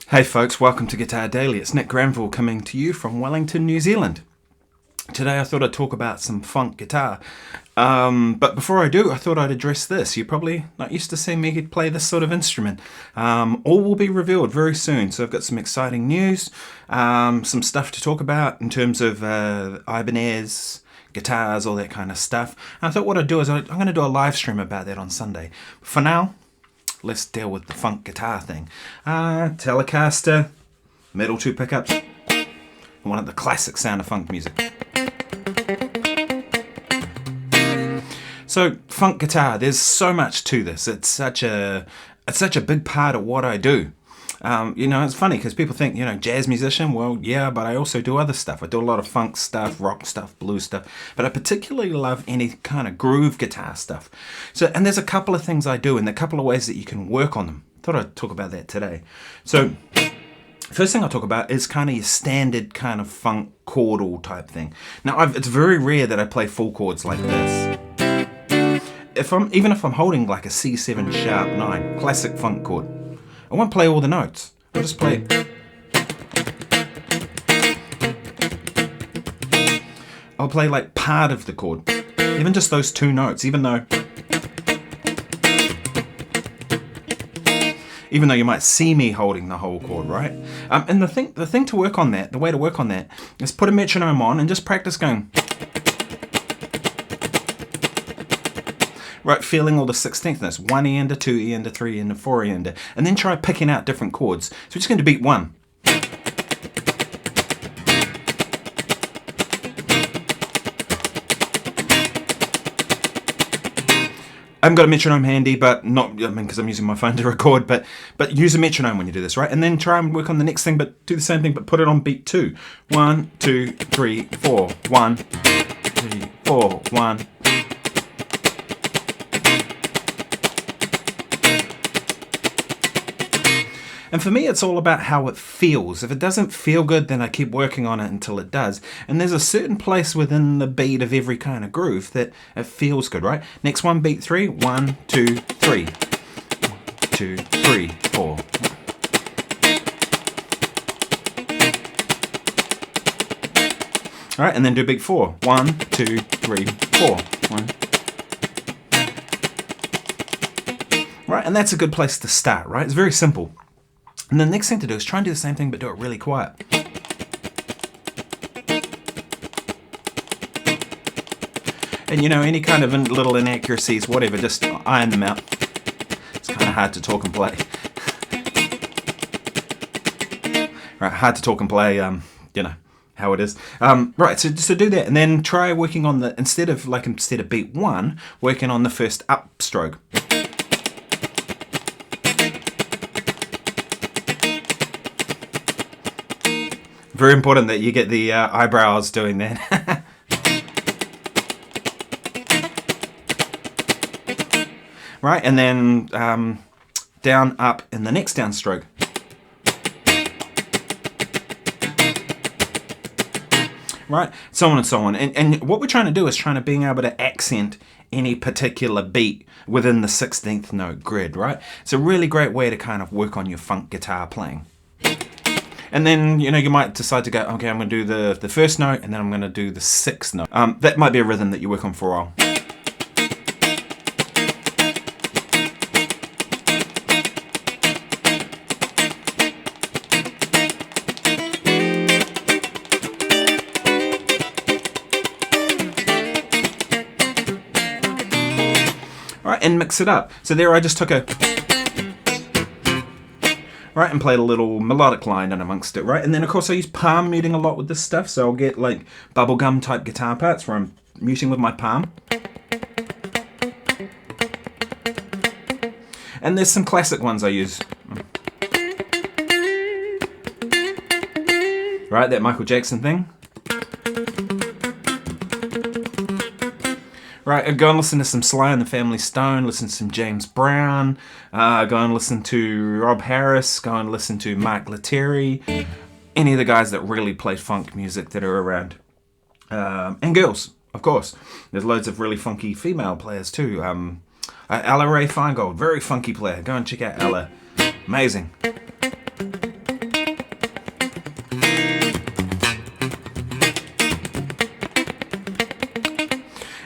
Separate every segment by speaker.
Speaker 1: Hey folks, welcome to Guitar Daily. It's Nick Granville coming to you from Wellington, New Zealand. Today I thought I'd talk about some funk guitar. But before I do, I thought I'd address this. You're probably not used to seeing me play this sort of instrument. All will be revealed very soon. So I've got some exciting news, some stuff to talk about in terms of Ibanez, guitars, all that kind of stuff. And I thought what I'd do is I'm going to do a live stream about that on Sunday. For now, let's deal with the funk guitar thing. Telecaster, metal 2 pickups, one of the classic sound of funk music. So funk guitar, there's so much to this. It's such a big part of what I do. It's funny because people think, jazz musician. Well, yeah, but I also do other stuff. I do a lot of funk stuff, rock stuff, blues stuff. But I particularly love any kind of groove guitar stuff. And there's a couple of things I do and a couple of ways that you can work on them. Thought I'd talk about that today. So first thing I'll talk about is kind of your standard kind of funk chordal type thing. Now, it's very rare that I play full chords like this. Even if I'm holding like a C7 sharp 9, classic funk chord, I won't play all the notes. I'll just play. I'll play like part of the chord, even just those 2 notes, even though you might see me holding the whole chord, right? And the thing to work on that, the way to work on that, is put a metronome on and just practice going. Right, feeling all the 16thness, 1 E into 2 E into 3 E into 4 E into, and then try picking out different chords. So we're just going to beat 1. I haven't got a metronome handy, but because I'm using my phone to record, but use a metronome when you do this, right? And then try and work on the next thing, but do the same thing, but put it on beat 2. 1, 2, 3, 4, 1, 3, 4, 1. And for me, it's all about how it feels. If it doesn't feel good, then I keep working on it until it does. And there's a certain place within the beat of every kind of groove that it feels good, right? Next one, beat 3. 1, 2, 3. 1, 2, 3, 4. All right, and then do beat 4. 1, 2, 3, 4. 1. Right, and that's a good place to start, right? It's very simple. And the next thing to do is try and do the same thing, but do it really quiet. And any kind of little inaccuracies, whatever, just iron them out. It's kind of hard to talk and play. Right, hard to talk and play, how it is. Right, so do that, and then try working on instead of beat 1, working on the first upstroke. Very important that you get the eyebrows doing that. Right, and then down, up in the next downstroke. Right, so on and so on. And what we're trying to do is being able to accent any particular beat within the 16th note grid, right? It's a really great way to kind of work on your funk guitar playing. And then, you might decide to go, okay, I'm going to do the first note, and then I'm going to do the 6th note. That might be a rhythm that you work on for a while. All right, and mix it up. So there I just took a... right, and played a little melodic line in amongst it, right? And then, of course, I use palm muting a lot with this stuff, so I'll get, like, bubblegum type guitar parts where I'm muting with my palm. And there's some classic ones I use. right? That Michael Jackson thing. Right, go and listen to some Sly and the Family Stone, listen to some James Brown, go and listen to Rob Harris, go and listen to Mark Lettieri, any of the guys that really play funk music that are around. And girls, of course. There's loads of really funky female players too. Ella Ray Feingold, very funky player. Go and check out Ella. Amazing.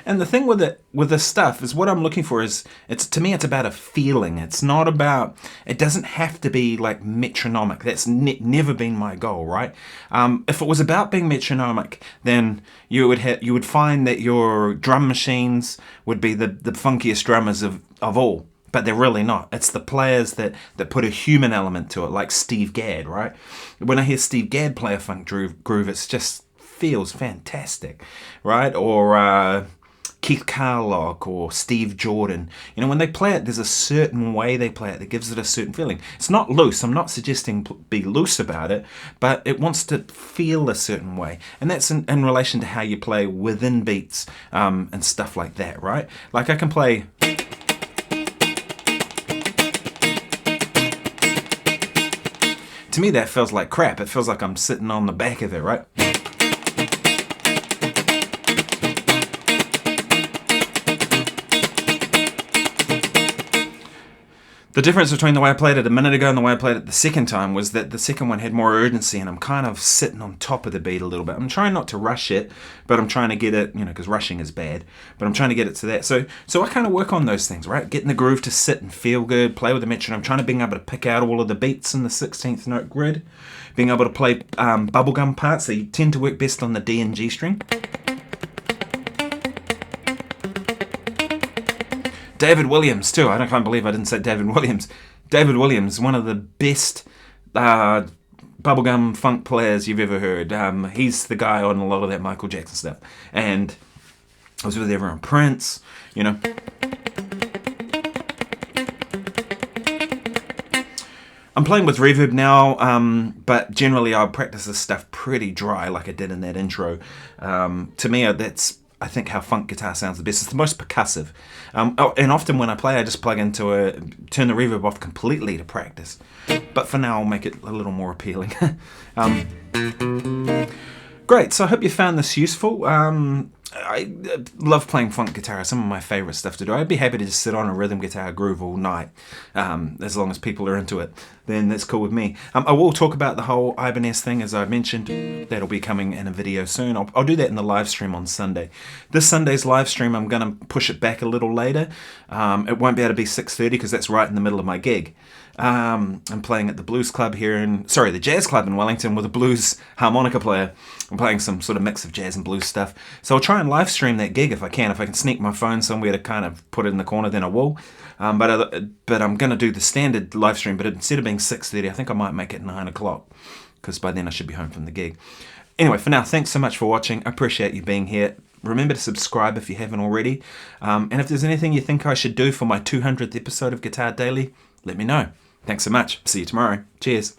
Speaker 1: And the thing with it, with this stuff, is what I'm looking for is, to me it's about a feeling. It's not about, it doesn't have to be like metronomic. That's never been my goal, right? If it was about being metronomic, then you would find that your drum machines would be the funkiest drummers of all. But they're really not. It's the players that put a human element to it, like Steve Gadd, right? When I hear Steve Gadd play a funk groove, it just feels fantastic, right? Or Keith Carlock or Steve Jordan. You know, when they play it, there's a certain way they play it that gives it a certain feeling. It's not loose. I'm not suggesting be loose about it, but it wants to feel a certain way. And that's in relation to how you play within beats and stuff like that, right? Like I can play... To me, that feels like crap. It feels like I'm sitting on the back of it, right? The difference between the way I played it a minute ago and the way I played it the second time was that the second one had more urgency, and I'm kind of sitting on top of the beat a little bit. I'm trying not to rush it, but I'm trying to get it, you know, because rushing is bad, but I'm trying to get it to that. So I kind of work on those things, right? Getting the groove to sit and feel good, play with the metronome, trying to being able to pick out all of the beats in the 16th note grid, being able to play bubblegum parts. They tend to work best on the D and G string. David Williams too. I can't believe I didn't say David Williams. David Williams, one of the best bubblegum funk players you've ever heard. He's the guy on a lot of that Michael Jackson stuff. And I was with everyone. Prince, you know. I'm playing with reverb now, but generally I'll practice this stuff pretty dry like I did in that intro. To me, that's... I think how funk guitar sounds the best. It's the most percussive. And often when I play, I just plug into turn the reverb off completely to practice. But for now, I'll make it a little more appealing. Great, so I hope you found this useful. I love playing funk guitar. Some of my favourite stuff to do. I'd be happy to just sit on a rhythm guitar groove all night, as long as people are into it. Then that's cool with me. I will talk about the whole Ibanez thing, as I mentioned. That'll be coming in a video soon. I'll do that in the live stream on Sunday. This Sunday's live stream, I'm going to push it back a little later. It won't be able to be 6:30 because that's right in the middle of my gig. I'm playing at the blues club here the jazz club in Wellington with a blues harmonica player. I'm playing some sort of mix of jazz and blues stuff. So I'll try and live stream that gig if I can. If I can sneak my phone somewhere to kind of put it in the corner, then I will. But I'm going to do the standard live stream, but instead of being 6:30, I think I might make it 9 o'clock because by then I should be home from the gig. Anyway, for now, thanks so much for watching. I appreciate you being here. Remember to subscribe if you haven't already. And if there's anything you think I should do for my 200th episode of Guitar Daily, let me know. Thanks so much. See you tomorrow. Cheers.